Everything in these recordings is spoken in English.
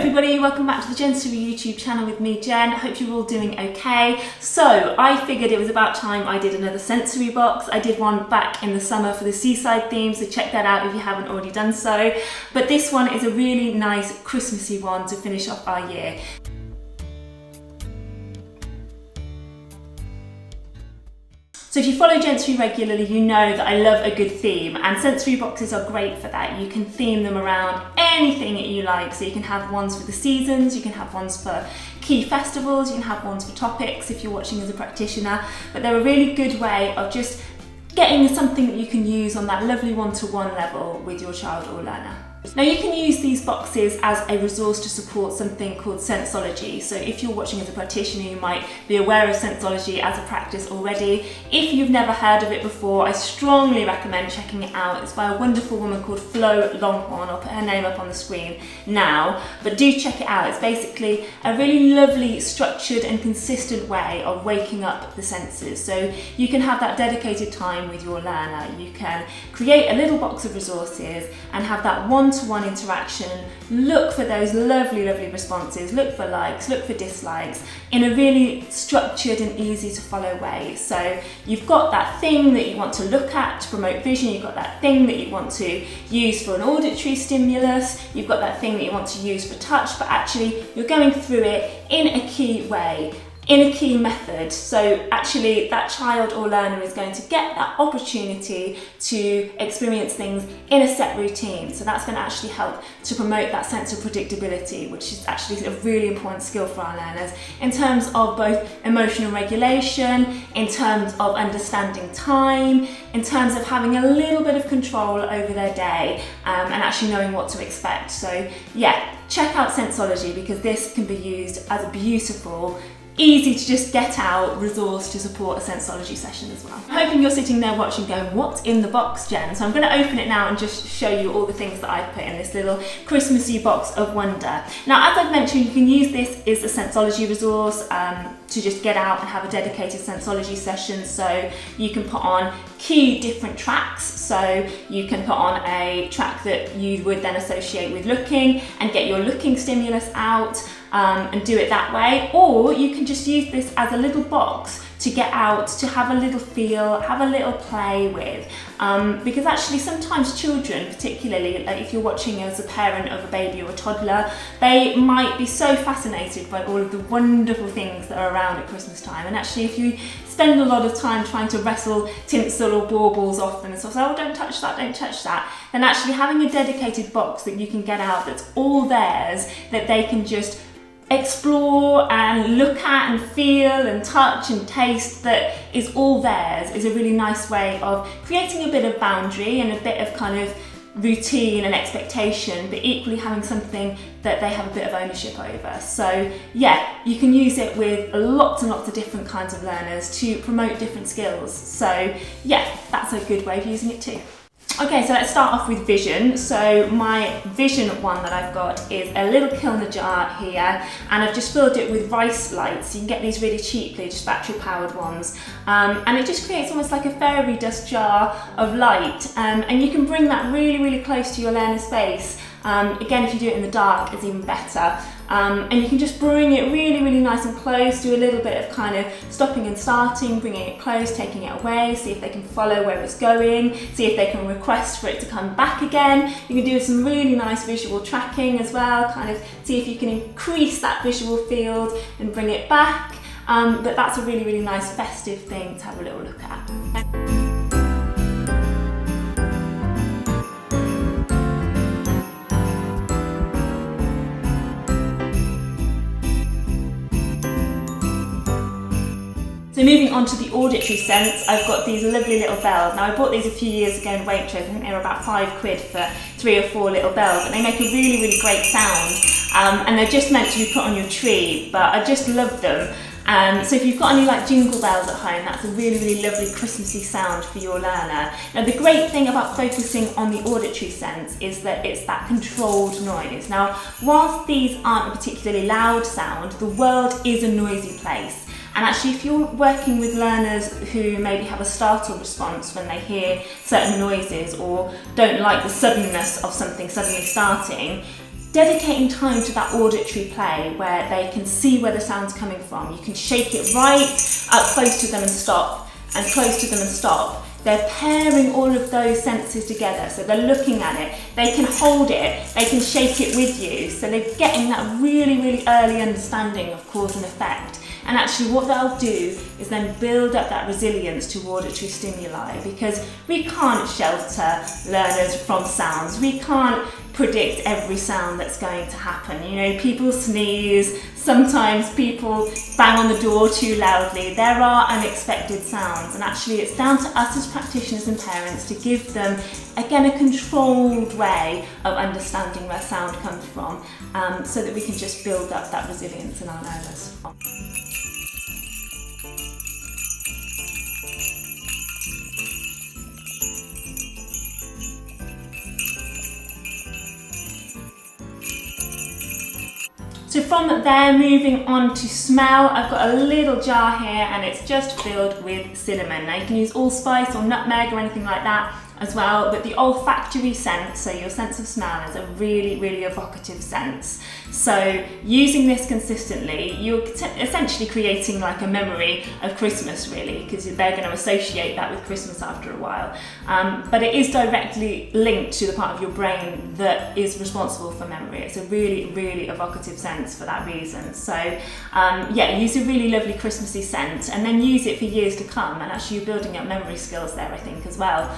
everybody, welcome back to the Jensory YouTube channel with me, Jen. I hope you're all doing okay. So I figured it was about time I did another sensory box. I did one back in the summer for the seaside theme, so check that out if you haven't already done so. But this one is a really nice Christmassy one to finish off our year. So if you follow Jensory regularly, you know that I love a good theme, and sensory boxes are great for that. You can theme them around anything that you like. So you can have ones for the seasons, you can have ones for key festivals, you can have ones for topics if you're watching as a practitioner, but they're a really good way of just getting something that you can use on that lovely one-to-one level with your child or learner. Now you can use these boxes as a resource to support something called sensology. So if you're watching as a practitioner, you might be aware of sensology as a practice already. If you've never heard of it before, I strongly recommend checking it out. It's by a wonderful woman called Flo Longhorn. I'll put her name up on the screen now, but do check it out. It's basically a really lovely, structured and consistent way of waking up the senses. So you can have that dedicated time with your learner. You can create a little box of resources and have that one-to-one interaction. Look for those lovely responses, look for likes, look for dislikes in a really structured and easy to follow way. So you've got that thing that you want to look at to promote vision, you've got that thing that you want to use for an auditory stimulus, you've got that thing that you want to use for touch, but actually you're going through it in a key way, in a key method. So actually that child or learner is going to get that opportunity to experience things in a set routine. So that's going to actually help to promote that sense of predictability, which is actually a really important skill for our learners in terms of both emotional regulation, in terms of understanding time, in terms of having a little bit of control over their day, and actually knowing what to expect. So yeah, check out Sensology, because this can be used as a beautiful, easy to just get out resource to support a sensology session as well. I'm hoping you're sitting there watching going, what's in the box, Jen? So I'm going to open it now and just show you all the things that I've put in this little Christmassy box of wonder. Now, as I've mentioned, you can use this as a sensology resource to just get out and have a dedicated sensology session. So you can put on key different tracks. So you can put on a track that you would then associate with looking and get your looking stimulus out and do it that way. Or you can just use this as a little box to get out, to have a little feel, have a little play with. Because actually sometimes children, particularly like if you're watching as a parent of a baby or a toddler, they might be so fascinated by all of the wonderful things that are around at Christmas time. And actually if you spend a lot of time trying to wrestle tinsel or baubles off them and sort of say, oh, don't touch that, then actually having a dedicated box that you can get out that's all theirs, that they can just explore and look at and feel and touch and taste, that is all theirs, is a really nice way of creating a bit of boundary and a bit of kind of routine and expectation, but equally having something that they have a bit of ownership over. So yeah, you can use it with lots and lots of different kinds of learners to promote different skills. So yeah, that's a good way of using it too. Okay, so let's start off with vision. So my vision one that I've got is a little Kilner jar here, and I've just filled it with rice lights. You can get these really cheaply, just battery powered ones. And it just creates almost like a fairy dust jar of light. And you can bring that really close to your learner's face. Again, if you do it in the dark, it's even better. And you can just bring it really nice and close, do a little bit of kind of stopping and starting, bringing it close, taking it away, see if they can follow where it's going, see if they can request for it to come back again. You can do some really nice visual tracking as well, kind of see if you can increase that visual field and bring it back. But that's a really nice festive thing to have a little look at. So moving on to the auditory sense, I've got these lovely little bells. Now I bought these a few years ago in Waitrose. I think they were about £5 for 3 or 4 little bells, and they make a really great sound. And they're just meant to be put on your tree, but I just love them. So if you've got any like jingle bells at home, that's a really lovely Christmassy sound for your learner. Now the great thing about focusing on the auditory sense is that it's that controlled noise. Now whilst these aren't a particularly loud sound, the world is a noisy place. And actually, if you're working with learners who maybe have a startle response when they hear certain noises or don't like the suddenness of something suddenly starting, dedicating time to that auditory play where they can see where the sound's coming from. You can shake it right up close to them and stop, and close to them and stop. They're pairing all of those senses together, so they're looking at it, they can hold it, they can shake it with you, so they're getting that really, really early understanding of cause and effect. And actually what they'll do is then build up that resilience to auditory stimuli, because we can't shelter learners from sounds. We can't predict every sound that's going to happen. You know, people sneeze, sometimes people bang on the door too loudly. There are unexpected sounds, and actually it's down to us as practitioners and parents to give them, again, a controlled way of understanding where sound comes from, so that we can just build up that resilience in our learners. So from there, moving on to smell, I've got a little jar here and it's just filled with cinnamon. Now you can use allspice or nutmeg or anything like that as well, but the olfactory sense, so your sense of smell, is a really, really evocative sense. So using this consistently, you're essentially creating like a memory of Christmas, really, because they're going to associate that with Christmas after a while. But it is directly linked to the part of your brain that is responsible for memory. It's a really, really evocative sense for that reason. So yeah, use a really lovely Christmassy scent and then use it for years to come, and actually you're building up memory skills there, I think, as well.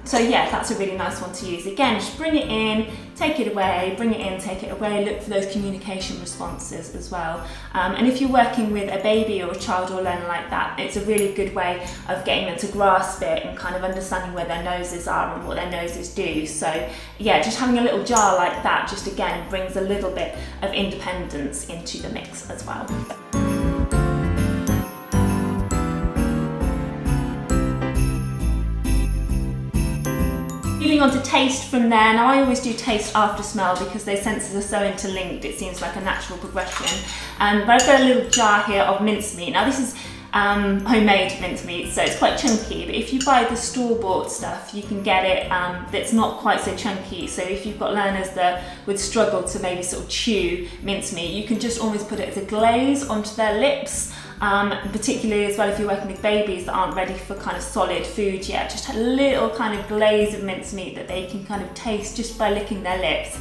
So yeah, that's a really nice one to use. Again, just bring it in, take it away, bring it in, take it away, look for those communication responses as well. And if you're working with a baby or a child or learner like that, it's a really good way of getting them to grasp it and kind of understanding where their noses are and what their noses do. So yeah, just having a little jar like that just again brings a little bit of independence into the mix as well. Moving on to taste from there. Now I always do taste after smell because those senses are so interlinked, it seems like a natural progression. But I've got a little jar here of mincemeat. Now this is homemade mincemeat, so it's quite chunky, but if you buy the store-bought stuff, you can get it that's not quite so chunky. So if you've got learners that would struggle to maybe sort of chew mincemeat, you can just almost put it as a glaze onto their lips. Particularly as well if you're working with babies that aren't ready for kind of solid food yet, just a little kind of glaze of mincemeat that they can kind of taste just by licking their lips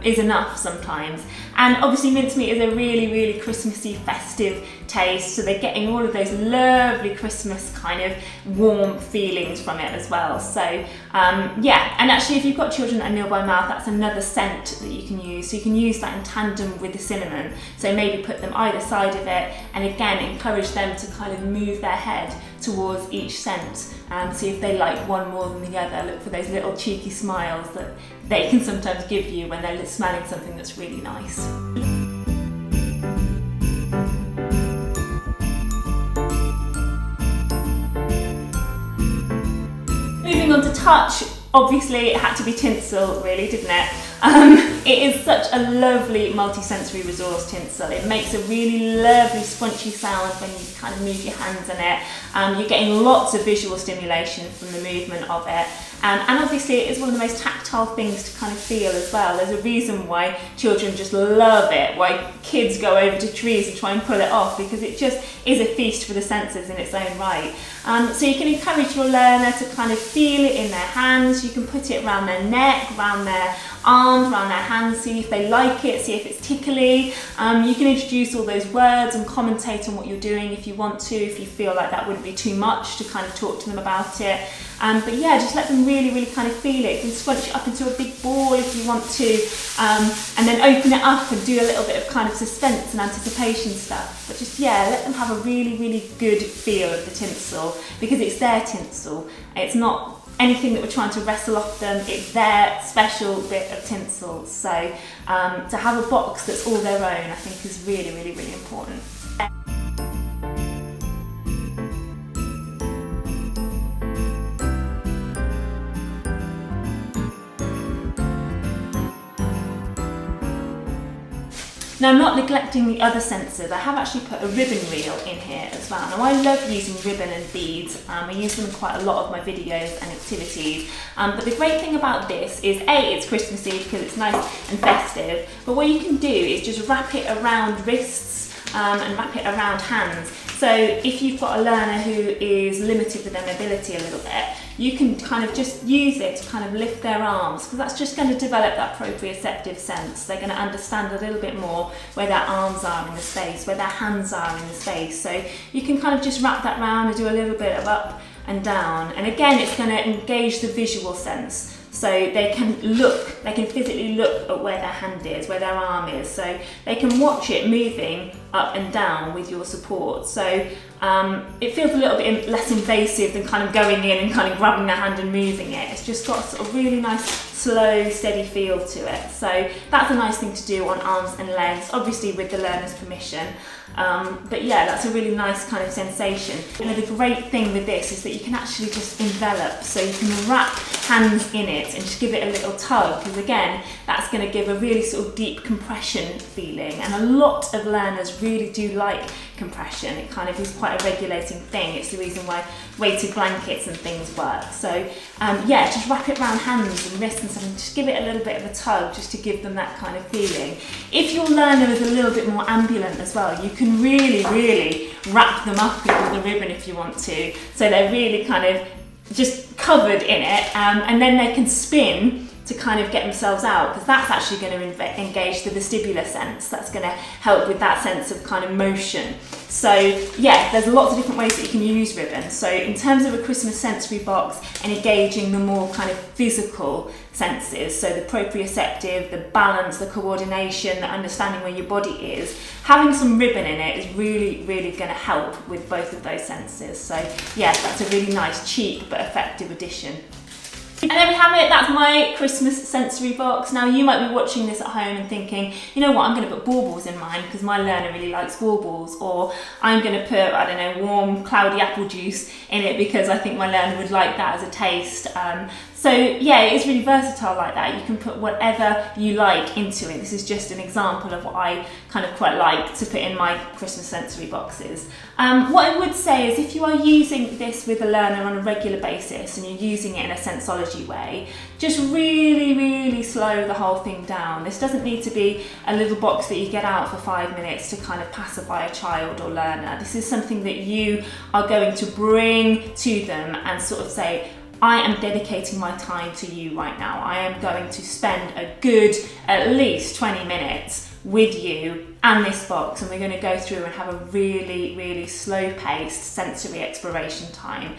is enough sometimes. And obviously mincemeat is a really, really Christmassy, festive taste, so they're getting all of those lovely Christmas kind of warm feelings from it as well. So yeah, and actually if you've got children that are nil by mouth, that's another scent that you can use. So you can use that in tandem with the cinnamon, so maybe put them either side of it, and again encourage them to kind of move their head towards each scent. See if they like one more than the other. Look for those little cheeky smiles that they can sometimes give you when they're smelling something that's really nice. Moving on to touch, obviously it had to be tinsel really, didn't it? It is such a lovely multi-sensory resource, tinsel. It makes a really lovely squunchy sound when you kind of move your hands in it. You're getting lots of visual stimulation from the movement of it. And obviously it is one of the most tactile things to kind of feel as well. There's a reason why children just love it, why kids go over to trees and try and pull it off, because it just is a feast for the senses in its own right. So you can encourage your learner to kind of feel it in their hands. You can put it around their neck, around their arms, around their hands, see if they like it, see if it's tickly. You can introduce all those words and commentate on what you're doing if you want to, if you feel like that wouldn't be too much to kind of talk to them about it. But yeah, just let them really, really kind of feel it. You can scrunch it up into a big ball if you want to, and then open it up and do a little bit of kind of suspense and anticipation stuff. But just, yeah, let them have a really, really good feel of the tinsel, because it's their tinsel. It's not anything that we're trying to wrestle off them, it's their special bit of tinsel. So to have a box that's all their own, I think is really, really, really important. Now, I'm not neglecting the other sensors. I have actually put a ribbon reel in here as well. Now, I love using ribbon and beads. I use them in quite a lot of my videos and activities. But the great thing about this is A, it's Christmassy because it's nice and festive, but what you can do is just wrap it around wrists and wrap it around hands. So if you've got a learner who is limited with their mobility a little bit, you can kind of just use it to kind of lift their arms, because that's just going to develop that proprioceptive sense. They're going to understand a little bit more where their arms are in the space, where their hands are in the space. So you can kind of just wrap that round and do a little bit of up and down. And again, it's going to engage the visual sense. So they can look, they can physically look at where their hand is, where their arm is. So they can watch it moving up and down with your support. So it feels a little bit less invasive than kind of going in and kind of grabbing their hand and moving it. It's just got a sort of really nice, slow, steady feel to it. So that's a nice thing to do on arms and legs, obviously with the learner's permission. But yeah, that's a really nice kind of sensation. And the great thing with this is that you can actually just envelop, so you can wrap hands in it and just give it a little tug, because again, that's going to give a really sort of deep compression feeling, and a lot of learners really do like compression. It kind of is quite a regulating thing. It's the reason why weighted blankets and things work. So yeah, just wrap it around hands and wrists and something, just give it a little bit of a tug just to give them that kind of feeling. If your learner is a little bit more ambulant as well, you can really wrap them up with the ribbon if you want to, so they're really kind of just covered in it, and then they can spin to kind of get themselves out, because that's actually going to engage the vestibular sense. That's going to help with that sense of kind of motion. So yeah, there's lots of different ways that you can use ribbon. So in terms of a Christmas sensory box and engaging the more kind of physical senses, so the proprioceptive, the balance, the coordination, the understanding where your body is, having some ribbon in it is really going to help with both of those senses. So yeah, that's a really nice, cheap but effective addition. And there we have it, that's my Christmas sensory box. Now you might be watching this at home and thinking, you know what, I'm going to put baubles in mine because my learner really likes baubles, or I'm going to put, I don't know, warm cloudy apple juice in it because I think my learner would like that as a taste. So yeah, it is really versatile like that. You can put whatever you like into it. This is just an example of what I kind of quite like to put in my Christmas sensory boxes. What I would say is if you are using this with a learner on a regular basis and you're using it in a sensology way, just really slow the whole thing down. This doesn't need to be a little box that you get out for 5 minutes to kind of pacify a child or learner. This is something that you are going to bring to them and sort of say, I am dedicating my time to you right now. I am going to spend a good at least 20 minutes with you and this box, and we're going to go through and have a really slow-paced sensory exploration time.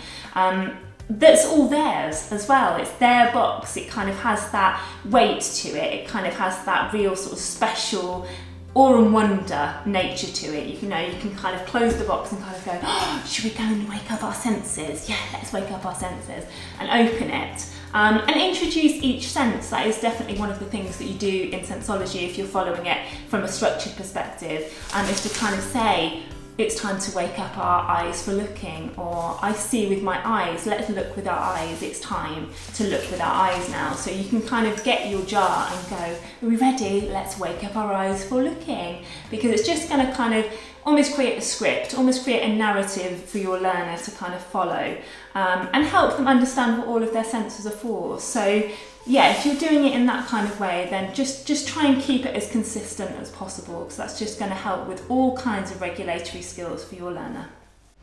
That's all theirs as well. It's their box. It kind of has that weight to it. It kind of has that real sort of special awe and wonder nature to it. You know, you can kind of close the box and kind of go, oh, should we go and wake up our senses? Yeah, let's wake up our senses and open it. And introduce each sense. That is definitely one of the things that you do in sensology if you're following it from a structured perspective, is to kind of say, it's time to wake up our eyes for looking, or I see with my eyes, let's look with our eyes, it's time to look with our eyes now. So you can kind of get your jar and go, are we ready? Let's wake up our eyes for looking. Because it's just going to kind of almost create a script, almost create a narrative for your learner to kind of follow, and help them understand what all of their senses are for. So yeah, if you're doing it in that kind of way, then just try and keep it as consistent as possible, because that's just going to help with all kinds of regulatory skills for your learner.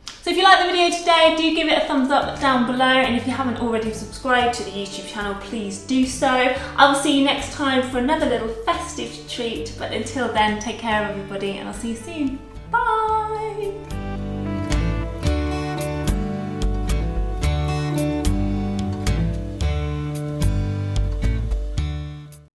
So if you like the video today, do give it a thumbs up down below, and if you haven't already subscribed to the YouTube channel, please do so. I will see you next time for another little festive treat, but until then, take care everybody, and I'll see you soon. Bye!